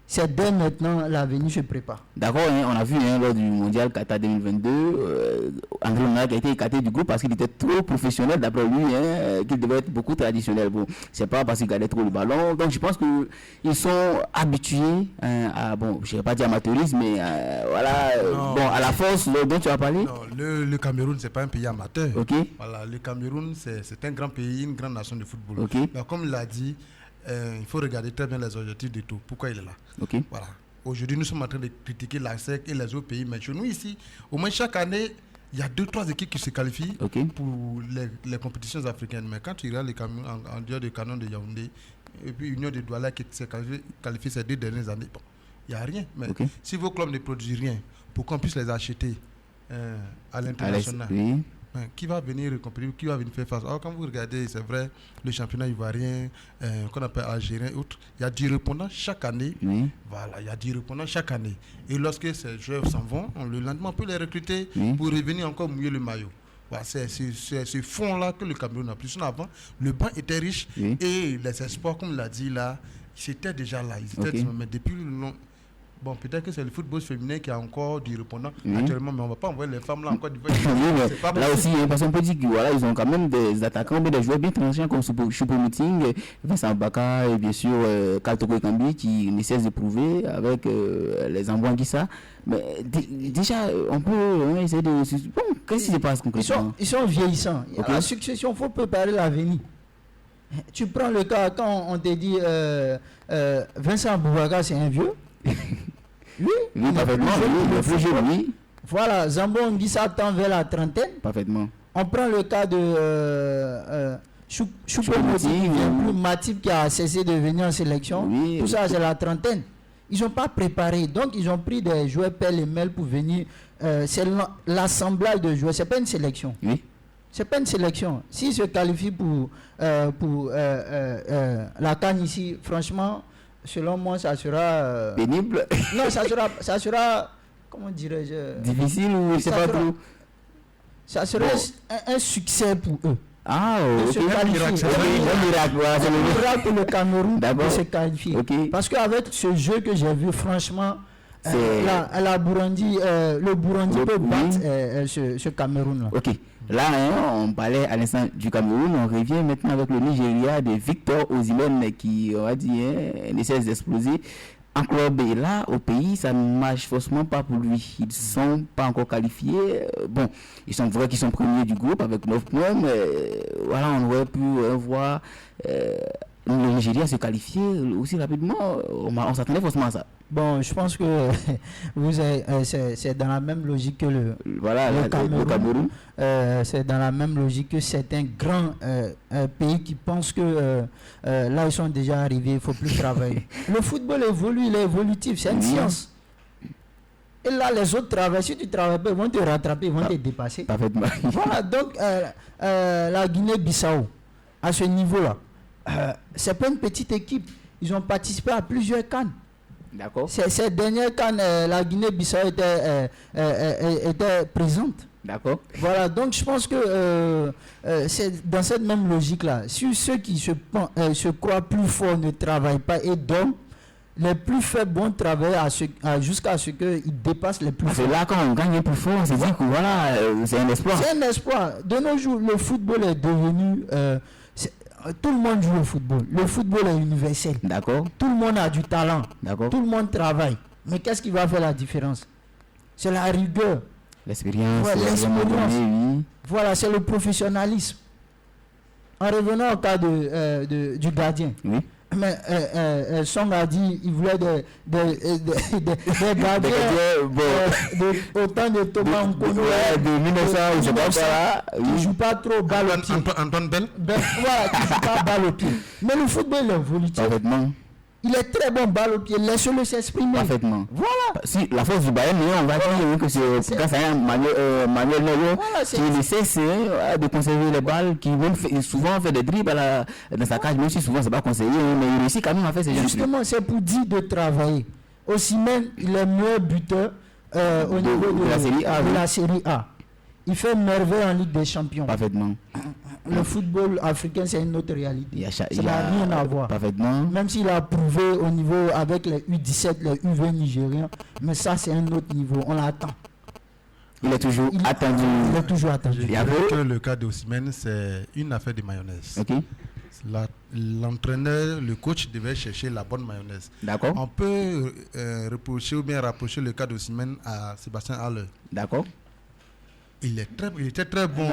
C'est dès maintenant, l'avenir se prépare. D'accord, on a vu lors du mondial Qatar 2022, André Onana qui a été écarté du groupe parce qu'il était trop professionnel, d'après lui, qu'il devait être beaucoup traditionnel. Bon, c'est pas parce qu'il gardait trop le ballon. Donc, je pense qu'ils sont habitués à, bon, je ne vais pas dire amateurisme, mais voilà, à la force dont tu as parlé. Non, le Cameroun, c'est pas un pays amateur. Voilà, le Cameroun, c'est un grand pays, une grande nation de football. Donc, comme il l'a dit, il faut regarder très bien les objectifs de tout. Pourquoi il est là? Voilà. Aujourd'hui, nous sommes en train de critiquer la SEC et les autres pays. Mais chez nous, ici, au moins chaque année, il y a 2-3 équipes qui se qualifient pour les compétitions africaines. Mais quand tu regardes les Cameroun en dehors du canon de Yaoundé, et puis Union de Douala qui s'est qualifiée ces 2 dernières années, bon, il n'y a rien. Mais si vos clubs ne produisent rien, pour qu'on puisse les acheter à l'international, qui va venir compétir, qui va venir faire face. Alors quand vous regardez, c'est vrai, le championnat ivoirien, qu'on appelle algérien et autres, il y a 10 répondants chaque année. Oui. Voilà, il y a 10 répondants chaque année. Et lorsque ces joueurs s'en vont, le lendemain, on peut les recruter pour revenir encore mouiller le maillot. Voilà, c'est ce fond-là que le Cameroun a plus. Avant, le banc était riche et les espoirs, comme l'a dit là, c'était déjà là. Ils étaient, mais depuis le long. Bon, peut-être que c'est le football féminin qui a encore du répondant actuellement, mais on ne va pas envoyer les femmes là encore du là aussi, parce qu'on peut dire qu'ils ont quand même des attaquants, des joueurs bien tranchants comme Choupo-Moting, Vincent Baka et bien sûr Kaltoko Ekambi qui ne cesse de prouver avec les Ambouanguissa. Mais déjà, on peut essayer de. Bon, qu'est-ce qui se passe concrètement? Ils sont vieillissants. La succession, il faut préparer l'avenir. Tu prends le cas quand on te dit Vincent Boubacar, c'est un vieux. Oui, parfaitement, le plus jeune, oui. Voilà, Zambouanguissa tend vers la trentaine. Parfaitement. On prend le cas de Choupo-Moting, Matip qui a cessé de venir en sélection. Oui, tout ça, c'est la trentaine. Ils n'ont pas préparé. Donc, ils ont pris des joueurs pêle-mêle pour venir. C'est l'assemblage de joueurs. Ce n'est pas une sélection. Oui. Ce n'est pas une sélection. S'ils se qualifient pour la CAN ici, franchement, selon moi, ça sera... pénible. Non, ça sera comment dirais-je... difficile ou je sais pas trop. Ça sera un succès pour eux. Ah, c'est un miracle pour le Cameroun de se qualifier. Parce qu'avec ce jeu que j'ai vu, franchement, le Burundi peut battre ce Cameroun-là. Ok. Là, on parlait à l'instant du Cameroun, on revient maintenant avec le Nigeria de Victor Osimhen qui, on va dire, ne cesse d'exploser en club. Et là, au pays, ça ne marche forcément pas pour lui. Ils ne sont pas encore qualifiés. Bon, ils sont vrais qu'ils sont premiers du groupe avec 9 points, mais voilà, on aurait pu voir le Nigeria se qualifier aussi rapidement. On s'attendait forcément à ça. Bon, je pense que c'est dans la même logique que le Cameroun. C'est dans la même logique que certains grands pays qui pensent que là ils sont déjà arrivés, il ne faut plus travailler. Le football évolue, il est évolutif, c'est une science. Et là, les autres travaillent. Si tu ne travailles pas, ils vont te rattraper, ils vont te dépasser. Parfaitement. Voilà, donc la Guinée-Bissau, à ce niveau-là, c'est pas une petite équipe. Ils ont participé à plusieurs CAN. D'accord. Ces dernières CAN, la Guinée-Bissau était présente. D'accord. Voilà, donc je pense que c'est dans cette même logique-là. Si ceux qui se croient plus forts ne travaillent pas et dorment, les plus faibles vont travailler jusqu'à ce qu'ils dépassent les plus forts. C'est là quand on gagne plus fort, c'est dire que voilà, c'est un espoir. C'est un espoir. De nos jours, le football est devenu... tout le monde joue au football. Le football est universel. D'accord. Tout le monde a du talent. D'accord. Tout le monde travaille. Mais qu'est-ce qui va faire la différence? C'est la rigueur. L'expérience. Oui. Voilà, c'est le professionnalisme. En revenant au cas du gardien. Oui. Mais Song a dit il voulait des gardiens autant de Thomas Nkono de 1900, je sais pas ça. Qui ne joue pas trop balle au pied. Antoine Bell. Voilà, qui ne joue pas balle au pied. Mais le football est évolutif. Parfaitement. Il est très bon balle au pied, laisse-le s'exprimer. Parfaitement. Voilà. Si la force du Bayern, on va dire que c'est grâce à Manuel Neuer qui ne cesse de conserver les balles, qui souvent fait des dribbles dans sa cage, même si souvent c'est pas conseillé, mais il réussit quand même à faire ces choses. Justement, c'est pour dire de travailler. Osimhen, il est meilleur buteur au niveau de la Série A. Il fait merveille en Ligue des Champions. Parfaitement. Le football africain, c'est une autre réalité. Ça n'a rien à voir. Parfaitement. Même s'il a prouvé au niveau avec les U17, les U20 nigériens, mais ça, c'est un autre niveau. On l'attend. Il est toujours attendu. Il est toujours attendu. Je dirais que le cas d'Osimhen, c'est une affaire de mayonnaise. Ok. L'entraîneur, le coach devait chercher la bonne mayonnaise. D'accord. On peut reprocher ou bien rapprocher le cas d'Osimhen à Sébastien Haller. D'accord. Il était très bon.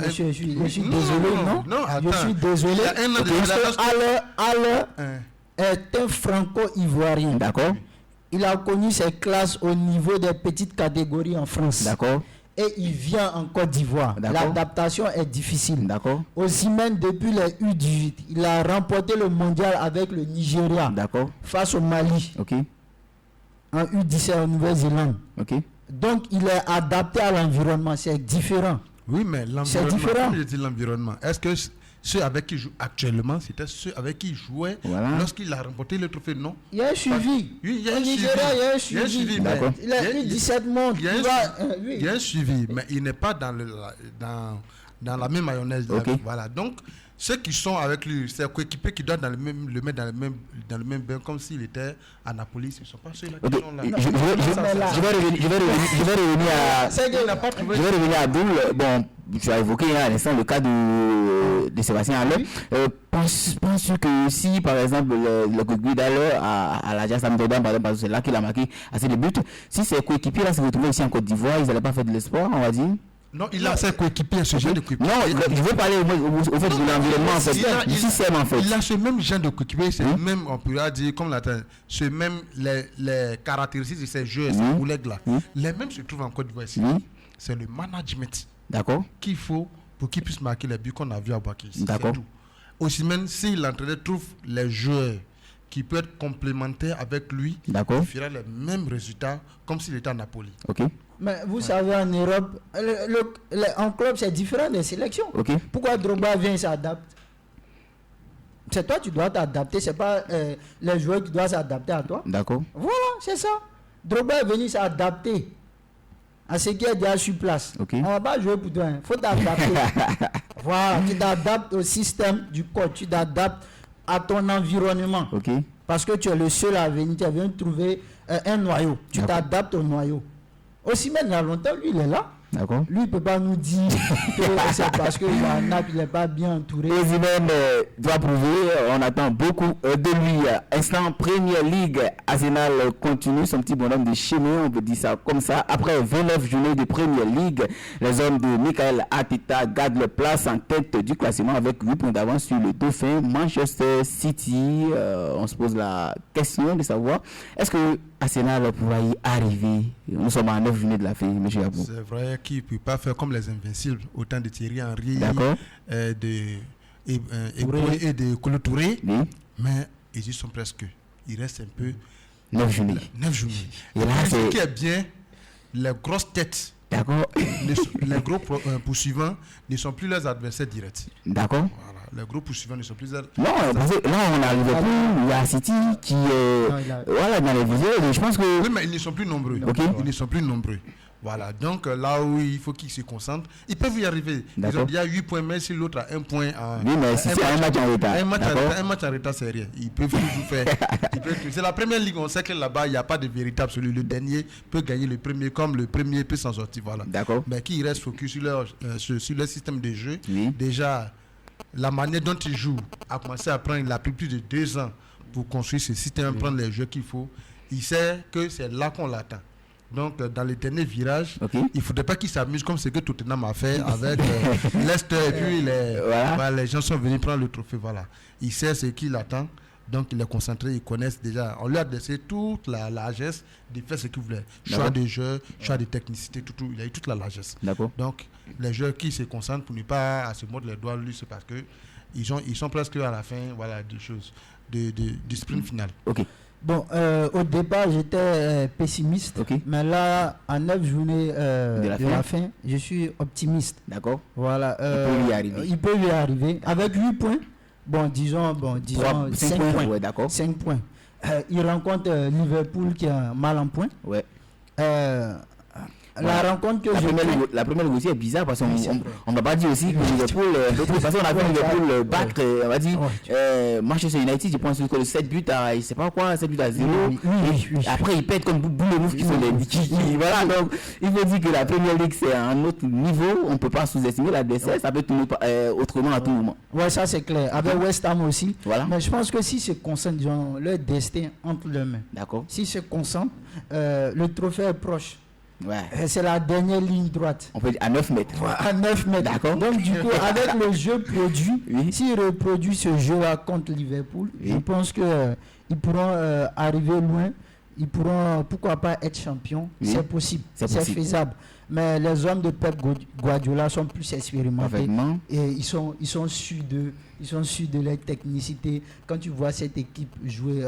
Monsieur, je suis désolé, non, attends. Je suis désolé. Haller est un franco-ivoirien. D'accord. Il a connu ses classes au niveau des petites catégories en France. D'accord. Et il vient en Côte d'Ivoire. L'adaptation est difficile. D'accord. Osimhen, depuis les U18, il a remporté le mondial avec le Nigeria. D'accord. Face au Mali. Ok. En U17 en Nouvelle-Zélande. Ok. Donc il est adapté à l'environnement, c'est différent. Oui, mais c'est différent. Comme je dis l'environnement, est-ce que ceux avec qui il joue actuellement, c'était ceux avec qui il jouait lorsqu'il a remporté le trophée? Non. Il y a un suivi. Oui, il y a un suivi. Il y a un suivi. Il a eu 17 mondes. Il y a un suivi, mais il n'est pas dans la même mayonnaise. Okay. Voilà. Donc, ceux qui sont avec lui, c'est coéquipiers qui doivent le mettre dans le même bain, comme s'il était à Napoli. Ce ne sont pas ceux-là qui sont là. Je vais revenir à Abdoul. Bon, tu as évoqué à l'instant le cas de Sébastien Haller. Penses-tu que si, par exemple, le Guidalo à l'Ajax Amsterdam, par exemple, c'est là qu'il a marqué assez de buts, si ces coéquipiers-là se retrouvaient ici en Côte d'Ivoire, ils n'allaient pas faire de l'espoir, on va dire? Non, il a ses coéquipiers, ce genre de coéquipiers. Non, je veux parler au fait de l'environnement, en fait, du système, en fait. Il a ce même genre de coéquipiers, c'est même, on pourrait dire, comme ce même, les caractéristiques de ces jeux, ces collègues-là, les mêmes se trouvent en Côte d'Ivoire ici. C'est le management qu'il faut pour qu'ils puissent marquer les buts qu'on a vus à Boaké. D'accord. Aussi même si l'entraîneur trouve les joueurs qui peuvent être complémentaires avec lui, il fera les mêmes résultats comme s'il était à Napoli. Ok. Mais vous savez, en Europe, en club, c'est différent des sélections. Okay. Pourquoi Drogba vient et s'adapte? C'est toi qui dois t'adapter, c'est pas les joueurs qui doivent s'adapter à toi. D'accord. Voilà, c'est ça. Drogba est venu s'adapter à ce qui est déjà sur place. Okay. On ne va pas jouer pour toi, il faut t'adapter. Voilà, tu t'adaptes au système du coach, tu t'adaptes à ton environnement. Okay. Parce que tu es le seul à venir, tu viens trouver un noyau. Tu t'adaptes au noyau. Aussi même il y a longtemps, lui il est là. D'accord. Lui il ne peut pas nous dire que c'est parce qu'il n'est pas bien entouré. Osimhen doit prouver, on attend beaucoup de lui. Instant Premier League, Arsenal continue son petit bonhomme de chemin, on peut dire ça comme ça. Après 29 journées de Premier League, les hommes de Michael Arteta gardent leur place en tête du classement avec 8 points d'avance sur le dauphin Manchester City. On se pose la question de savoir, est-ce que Arsenal pourra y arriver? Nous sommes à 9 journées de la fin, M. Yabou. C'est vrai qu'il ne peut pas faire comme les Invincibles, autant de Thierry Henry, et de Kolo Touré, mais ils y sont presque. Il reste un peu 9 journées. 9 journées. Et là, ce qui est bien, les grosses têtes, les gros poursuivants ne sont plus leurs adversaires directs. D'accord. Voilà, les gros poursuivants ne sont plus leurs... Non, parce que là, on a Liverpool, il y a City qui est... Voilà, dans les vidéos, je pense que... Oui, mais ils ne sont plus nombreux. Okay. Ils ne sont plus nombreux. Voilà, donc là où il faut qu'ils se concentrent, ils peuvent y arriver. Ils ont déjà 8 points, mais si l'autre a 1 point... oui, mais si c'est un match en retard. Un match en retard, c'est rien. Ils peuvent toujours faire... C'est la première ligue, on sait que là-bas, il n'y a pas de véritable celui. Le dernier peut gagner le premier, comme le premier peut s'en sortir. Voilà. D'accord. Mais qui reste focus sur leur système de jeu. Oui. Déjà, la manière dont ils jouent a commencé à prendre, il a pris plus de 2 ans pour construire ce système, prendre les jeux qu'il faut. Il sait que c'est là qu'on l'attend. Donc, dans les derniers virages, il ne faudrait pas qu'il s'amuse comme ce que Tottenham a fait avec Leicester. Et puis, les gens sont venus prendre le trophée. Voilà. Il sait ce qu'il attend. Donc, il est concentré. Ils connaissent déjà. On lui a laissé toute la largesse de faire ce qu'il voulait. Choix de jeu, choix de technicité, tout. Il a eu toute la largesse. D'accord. Donc, les joueurs qui se concentrent pour ne pas se mordre les doigts, lui, c'est parce que ils sont presque à la fin, voilà, des choses, du sprint final. Ok. Bon, au départ, j'étais pessimiste, mais là, en 9 journées de la fin, je suis optimiste. D'accord. Voilà. Il peut y arriver. Avec 8 points, disons 5 points. Ouais, d'accord. 5 points. Il rencontre Liverpool qui est mal en point. Ouais. La rencontre que la première aussi est bizarre parce qu'on ne va pas dire aussi que Liverpool, de toute façon on a vu Liverpool battre, on va dire Manchester United, je pense que le 7 buts à, je sais pas quoi, 7 buts à 0. Après ils pètent comme boule mouf qui sont les voilà, donc il faut dire que la première ligue c'est un autre niveau, on ne peut pas sous-estimer l'adversaire, ça peut tourner autrement à tout moment. Ouais, ça c'est clair. Avec West Ham aussi. Voilà. Mais je pense que si se concentrent, ils ont leur destin entre leurs mains. D'accord. Si se concentrent, le trophée est proche. Ouais. C'est la dernière ligne droite. On peut dire à 9 mètres. À 9 mètres. D'accord. Donc du coup, avec le jeu produit, s'ils reproduisent ce jeu-là contre Liverpool, je pense qu'ils pourront arriver loin. ils pourront, pourquoi pas, être champions. Oui. C'est possible, c'est faisable. Mais les hommes de Pep Guardiola sont plus expérimentés et ils sont sûrs de leur technicité. Quand tu vois cette équipe jouer,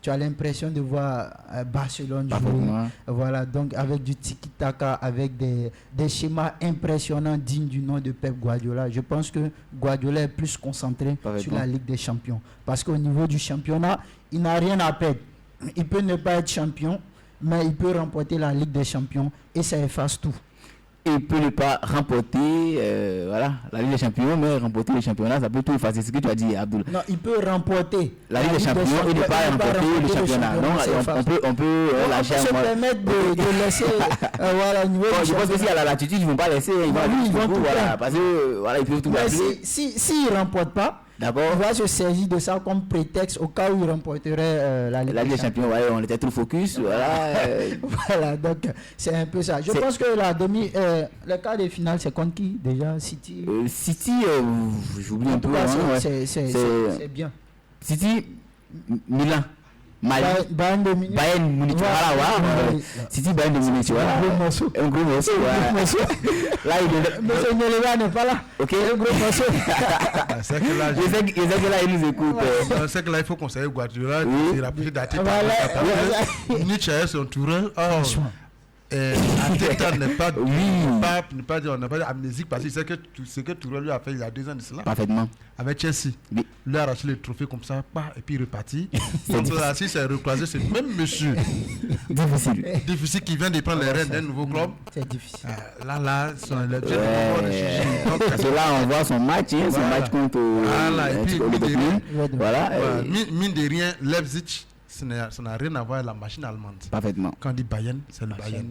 tu as l'impression de voir Barcelone jouer. Voilà, donc avec du tiki-taka, avec des schémas impressionnants dignes du nom de Pep Guardiola. Je pense que Guardiola est plus concentré sur la Ligue des Champions. Parce qu'au niveau du championnat, il n'a rien à perdre. Il peut ne pas être champion, mais il peut remporter la Ligue des Champions et ça efface tout. Il peut ne pas remporter la Ligue des Champions, mais remporter le championnat, ça peut tout effacer. C'est ce que tu as dit, Abdoul. Non, il peut remporter la Ligue des Champions et ne pas remporter le championnat. Non, on peut lâcher se permettre de laisser au niveau je pense que s'il y a la latitude, ils ne vont pas laisser. Ils vont tout parce que ils peuvent tout passer. S'ils ne remportent pas, on va se saisir de ça comme prétexte au cas où il remporterait la Ligue des Champions. On était trop focus. Voilà, donc c'est un peu ça. Je pense que le quart de finale, c'est contre qui déjà? City j'oublie un peu. C'est bien. City, Milan. Bayern de Munich. Bayern Munich, City, Bayern de Munich, un gros morceau. Là, Monsieur Neleva n'est pas là. Ok. Un gros morceau. C'est que là, il nous écoute. C'est que là, il faut conseiller Guardiola. C'est la plus datée. Munich a son tour. Arteta n'est pas amnésique parce qu'il sait que ce que Tourelle lui a fait il y a 2 ans de cela. Parfaitement. Avec Chelsea. Oui. Il a arraché le trophée comme ça, et puis il est reparti. Donc là, si c'est recroisé, c'est le même monsieur. Difficile qui vient de prendre les rênes d'un nouveau club. C'est difficile. Là, parce que là, on voit son match, son match contre mine de rien, Leipzig. Ça n'a rien à voir avec la machine allemande. Parfaitement. Quand on dit Bayern, c'est le Bayern.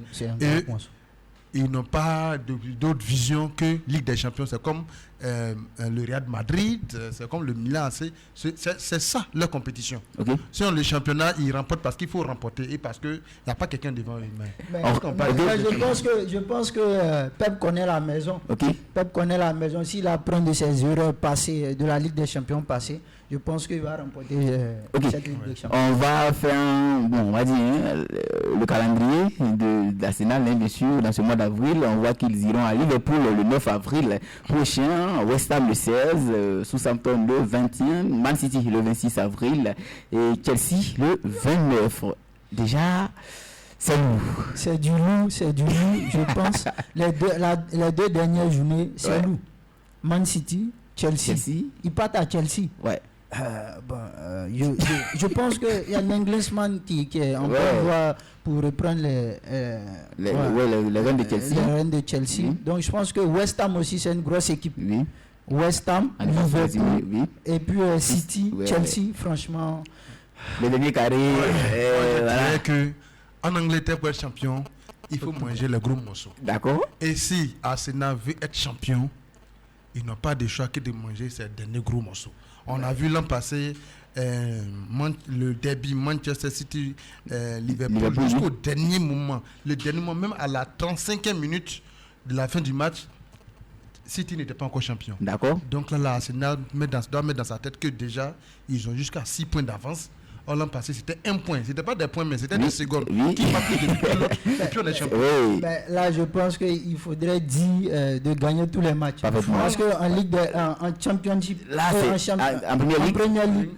Et ils n'ont pas d'autre vision que Ligue des Champions. C'est comme le Real Madrid, c'est comme le Milan. C'est ça leur compétition. Okay. Si on le championnat, ils remportent parce qu'il faut remporter et parce qu'il n'y a pas quelqu'un devant eux-mêmes. Je pense que Pep connaît la maison. Okay. Pep connaît la maison. S'il apprend de ses erreurs passées, de la Ligue des Champions passée, je pense qu'il va remporter cette Ligue des Champions. On va faire le calendrier d'Arsenal, bien sûr, dans ce mois d'avril. On voit qu'ils iront à Liverpool le 9 avril prochain, West Ham le 16, Southampton le 21, Man City le 26 avril et Chelsea le 29. Déjà, c'est lourd. C'est du loup, je pense. Les deux dernières journées, c'est lourd. Man City, Chelsea. Ils partent à Chelsea. Ouais. Je pense qu'il y a l'Englishman qui est en voie pour reprendre les reines de Chelsea. Les reines de Chelsea. Donc je pense que West Ham aussi c'est une grosse équipe. Oui. West Ham, Liverpool, et puis City, Chelsea, franchement. Les derniers carrés. En Angleterre, pour être champion, il faut manger les gros morceaux. D'accord. Et si Arsenal veut être champion, ils n'ont pas de choix que de manger ces derniers gros morceaux. On a vu l'an passé le derby Manchester City Liverpool jusqu'au dernier moment. Le dernier moment, même à la 35e minute de la fin du match, City n'était pas encore champion. D'accord. Donc là, Arsenal doit mettre dans sa tête que déjà, ils ont jusqu'à 6 points d'avance. Or, l'an passé, c'était 1 point. C'était pas des points, mais c'était des secondes. Qui marquent et puis on est champion. Ben, là, je pense qu'il faudrait dire de gagner tous les matchs. Parce qu'en Ligue en Championship, là, en Première Ligue,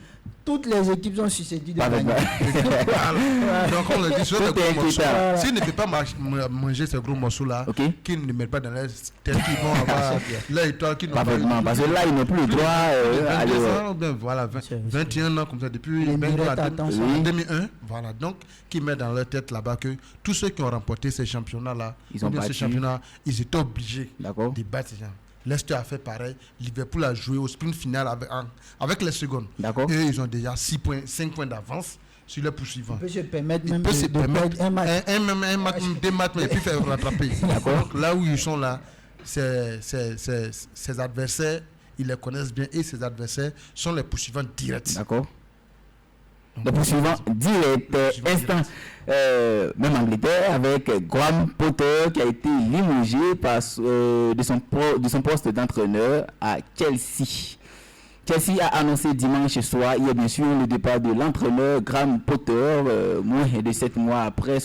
toutes les équipes sont susceptibles de gagner. Donc on le dit sur les gros morceaux. S'ils ne peuvent pas manger ces gros morceaux-là, qu'ils ne mettent pas dans leur tête, qu'ils vont avoir l'étoile qui n'ont pas. Parce que là, ils n'ont plus le droit à aller. Voilà, 21 ans comme ça, depuis 2001. Voilà, donc qui mettent dans leur tête là-bas que tous ceux qui ont remporté ces championnats-là, ils étaient obligés de battre ces gens. Leicester a fait pareil. Liverpool a joué au sprint final avec les secondes. D'accord. Et ils ont déjà 5 points d'avance sur les poursuivants. Il peut se permettre même de perdre un match. Un match, 2 matchs, mais puis faire rattraper. D'accord. Là où ils sont là, ces adversaires, ils les connaissent bien et ces adversaires sont les poursuivants directs. D'accord. Le poursuivant direct, instant, même Angleterre, avec Graham Potter qui a été limogé de son poste d'entraîneur à Chelsea. Chelsea a annoncé dimanche soir, il y a bien sûr le départ de l'entraîneur Graham Potter, moins de 7 mois après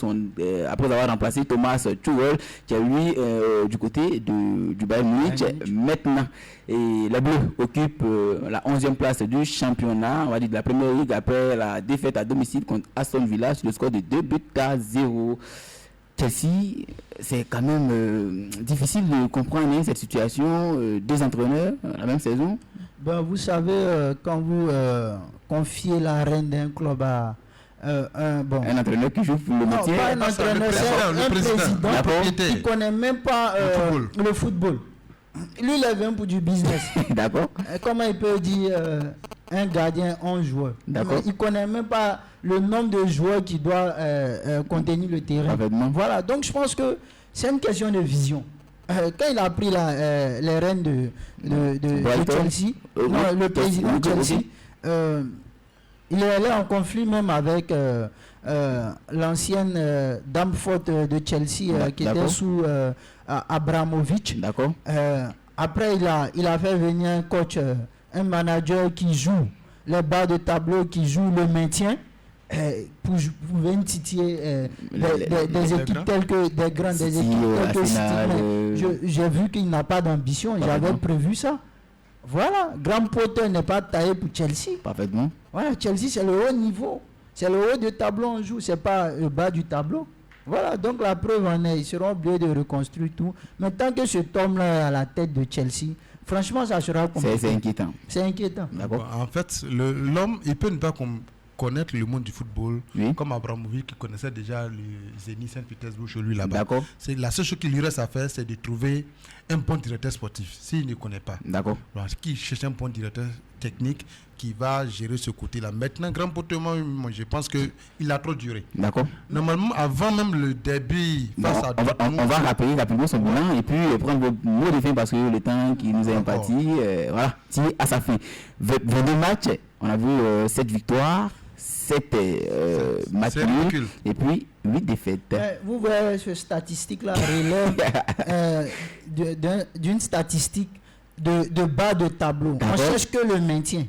avoir remplacé Thomas Tuchel, qui est lui du côté du Bayern Munich maintenant. Et les Bleus occupent la 11e place du championnat, on va dire de la Première Ligue, après la défaite à domicile contre Aston Villa sur le score de 2-0. Chelsea, c'est quand même difficile de comprendre cette situation, deux entraîneurs la même saison. Ben, vous savez, quand vous confiez la reine d'un club à un entraîneur qui joue pour le métier. Non, pas un entraîneur, c'est un président qui ne connaît même pas le football. Lui, il vient pour du business. D'accord. Comment il peut dire un gardien, 11 joueurs? D'accord. Il ne connaît même pas le nombre de joueurs qui doit contenir le terrain. Parfaitement. Voilà, donc je pense que c'est une question de vision. Quand il a pris les rênes de Chelsea, le président de Chelsea, il est allé en conflit même avec l'ancienne dame forte de Chelsea qui était sous Abramovich. D'accord. Après, il a fait venir un coach, un manager qui joue les bas de tableau, qui joue le maintien. Pour venir titiller des équipes telles que des grandes des équipes telles que City, j'ai vu qu'il n'a pas d'ambition. J'avais prévu ça. Voilà, Graham Potter n'est pas taillé pour Chelsea. Parfaitement. Voilà, Chelsea c'est le haut niveau, c'est le haut du tableau on joue, c'est pas le bas du tableau. Voilà, donc la preuve en est, ils seront obligés de reconstruire tout. Mais tant que cet homme-là est à la tête de Chelsea, franchement, ça sera compliqué. C'est inquiétant. C'est inquiétant. D'accord. En fait, l'homme, il peut ne pas connaître le monde du football, comme Abramovich qui connaissait déjà le Zenit Saint-Pétersbourg chez lui là-bas. D'accord. C'est la seule chose qu'il lui reste à faire, c'est de trouver un bon directeur sportif, s'il ne connaît pas. D'accord. Alors, qui cherche un bon directeur technique qui va gérer ce côté-là. Maintenant, Graham Potter, moi, je pense qu'il a trop duré. D'accord. Normalement, avant même le début face à Dortmund, on va rappeler rapidement son bilan et puis prendre vos mots de fin parce que le temps qui nous est imparti, voilà, tire à sa fin. 22 matchs, on a vu 7 victoires, 7 matchs nuls et puis 8 défaites. Vous voyez, cette statistique-là relève d'une statistique de bas de tableau. On cherche que le maintien.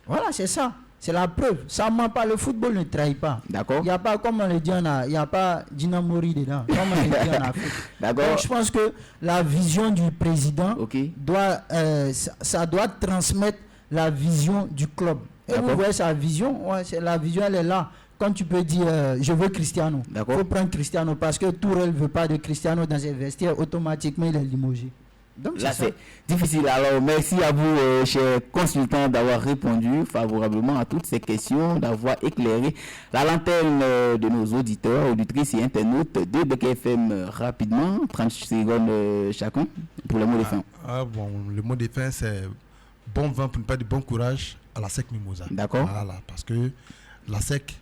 Voilà, c'est ça. C'est la preuve. Ça ne ment pas. Le football ne trahit pas. D'accord. Il n'y a pas, comme on le dit, il n'y a pas Dinamori dedans. Comme on le dit en Afrique. D'accord. Donc, je pense que la vision du président doit transmettre la vision du club. Et vous voyez sa vision, la vision elle est là. Quand tu peux dire je veux Cristiano, il faut prendre Cristiano parce que Tourelle ne veut pas de Cristiano dans ses vestiaires, automatiquement il est limogé. Donc là c'est difficile. Alors merci à vous chers consultants d'avoir répondu favorablement à toutes ces questions, d'avoir éclairé la lanterne de nos auditeurs, auditrices et internautes de Beck FM rapidement, 30 secondes chacun pour le mot de fin. Le mot de fin c'est bon vent pour ne pas dire bon courage à la SEC Mimosa. D'accord. Voilà, parce que la SEC,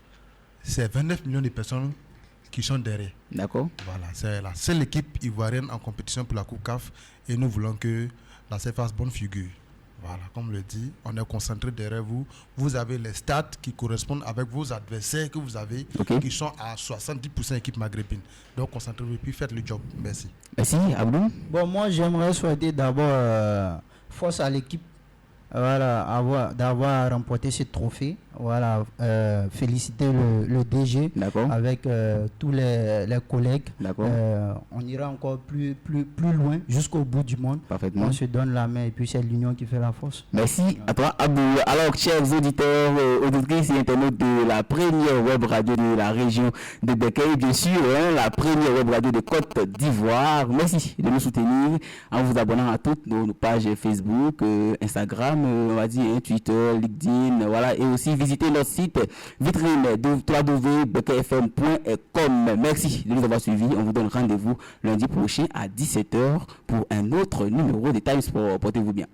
c'est 29 millions de personnes qui sont derrière. D'accord. Voilà, c'est la seule équipe ivoirienne en compétition pour la Coupe CAF et nous voulons que la SEC fasse bonne figure. Voilà, comme le dit, on est concentré derrière vous. Vous avez les stats qui correspondent avec vos adversaires que vous avez, qui sont à 70% équipe maghrébine. Donc concentrez-vous et puis faites le job. Merci. Merci, Abdou. Bon, moi j'aimerais souhaiter d'abord force à l'équipe. Voilà, d'avoir remporté ce trophée. Voilà, féliciter le DG avec tous les collègues. On ira encore plus loin jusqu'au bout du monde. Parfaitement. On se donne la main et puis c'est l'union qui fait la force. Merci à toi, Abdou. Alors, chers auditeurs, auditrices et internautes de la première web radio de la région de Bekkay, bien sûr, la première web radio de Côte d'Ivoire. Merci de nous soutenir en vous abonnant à toutes nos pages Facebook, Instagram, on va dire Twitter, LinkedIn, voilà, et aussi visiter notre site vitrine www.bekkayfm.com. Merci de nous avoir suivis. On vous donne rendez-vous lundi prochain à 17h pour un autre numéro de Time Sport. Portez-vous bien.